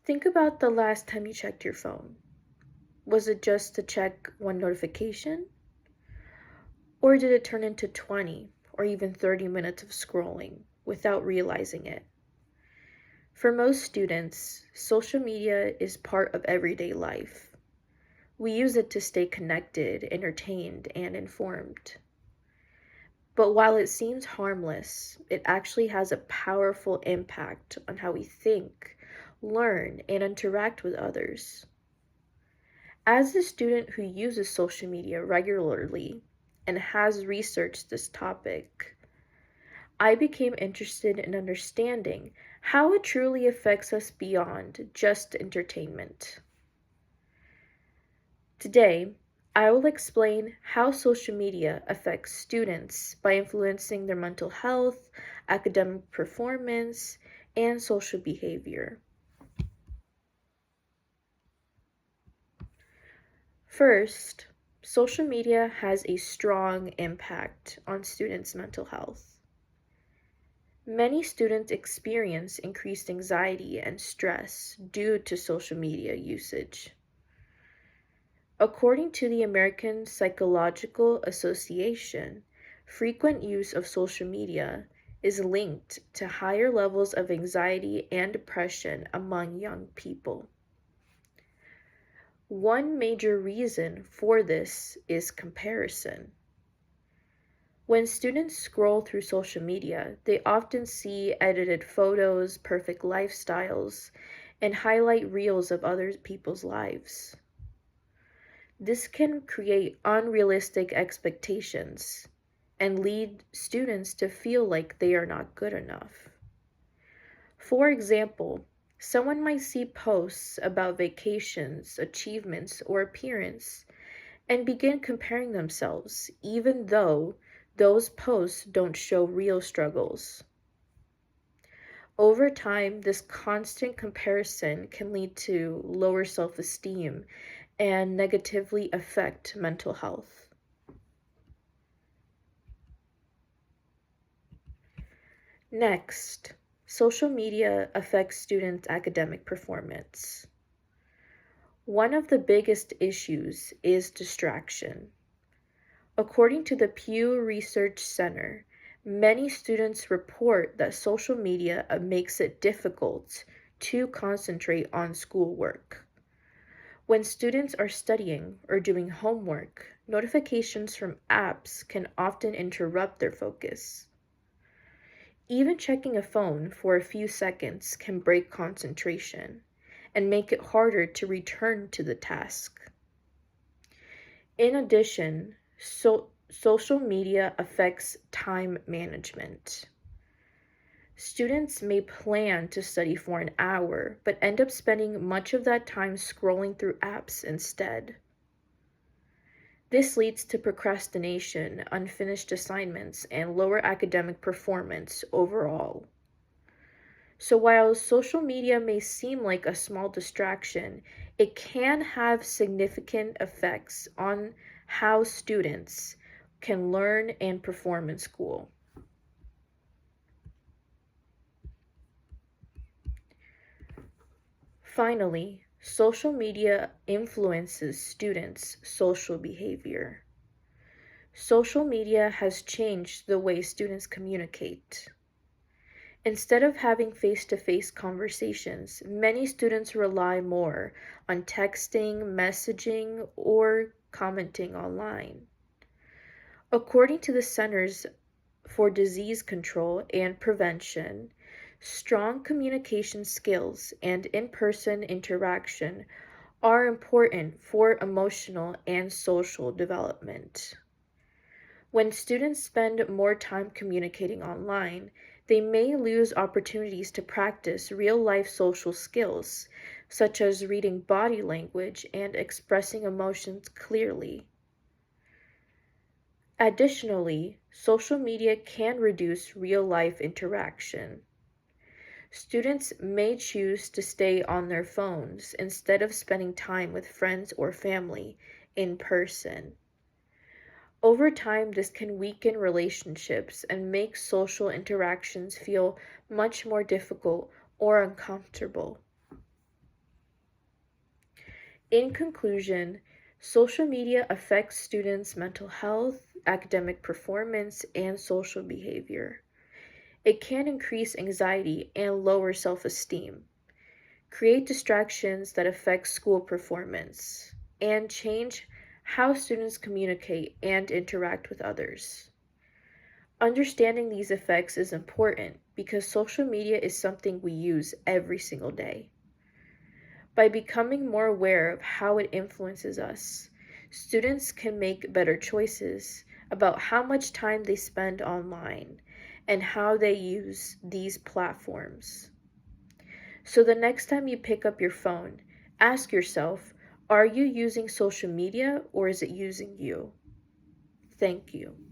Think about the last time you checked your phone. Was it just to check one notification? Or did it turn into 20 or even 30 minutes of scrolling without realizing it? For most students, social media is part of everyday life. We use it to stay connected, entertained, and informed. But while it seems harmless, it actually has a powerful impact on how we think, learn, and interact with others. As a student who uses social media regularly and has researched this topic, I became interested in understanding how it truly affects us beyond just entertainment. Today, I will explain how social media affects students by influencing their mental health, academic performance, and social behavior. First, social media has a strong impact on students' mental health. Many students experience increased anxiety and stress due to social media usage. According to the American Psychological Association, frequent use of social media is linked to higher levels of anxiety and depression among young people. One major reason for this is comparison. When students scroll through social media, they often see edited photos, perfect lifestyles, and highlight reels of other people's lives. This can create unrealistic expectations and lead students to feel like they are not good enough. For example, someone might see posts about vacations, achievements, or appearance and begin comparing themselves, even though those posts don't show real struggles. Over time, this constant comparison can lead to lower self esteem and negatively affect mental health. Next, social media affects students' academic performance. One of the biggest issues is distraction. According to the Pew Research Center, many students report that social media makes it difficult to concentrate on schoolwork. When students are studying or doing homework, notifications from apps can often interrupt their focus. Even checking a phone for a few seconds can break concentration and make it harder to return to the task. In addition, social media affects time management. Students may plan to study for an hour, but end up spending much of that time scrolling through apps instead. This leads to procrastination, unfinished assignments, and lower academic performance overall. So while social media may seem like a small distraction, it can have significant effects on how students can learn and perform in school. Finally, social media influences students' social behavior. Social media has changed the way students communicate. Instead of having face to face conversations, many students rely more on texting, messaging, or commenting online. According to the Centers for Disease Control and Prevention, strong communication skills and in person interaction are important for emotional and social development. When students spend more time communicating online, they may lose opportunities to practice real life social skills, such as reading body language and expressing emotions clearly. Additionally, social media can reduce real life interaction. Students may choose to stay on their phones instead of spending time with friends or family in person. Over time, this can weaken relationships and make social interactions feel much more difficult or uncomfortable. In conclusion, social media affects students' mental health, academic performance, and social behavior. It can increase anxiety and lower self esteem, create distractions that affect school performance, and change how students communicate and interact with others. Understanding these effects is important because social media is something we use every single day. By becoming more aware of how it influences us, students can make better choices about how much time they spend online and how they use these platforms. So the next time you pick up your phone, ask yourself, are you using social media or is it using you? Thank you.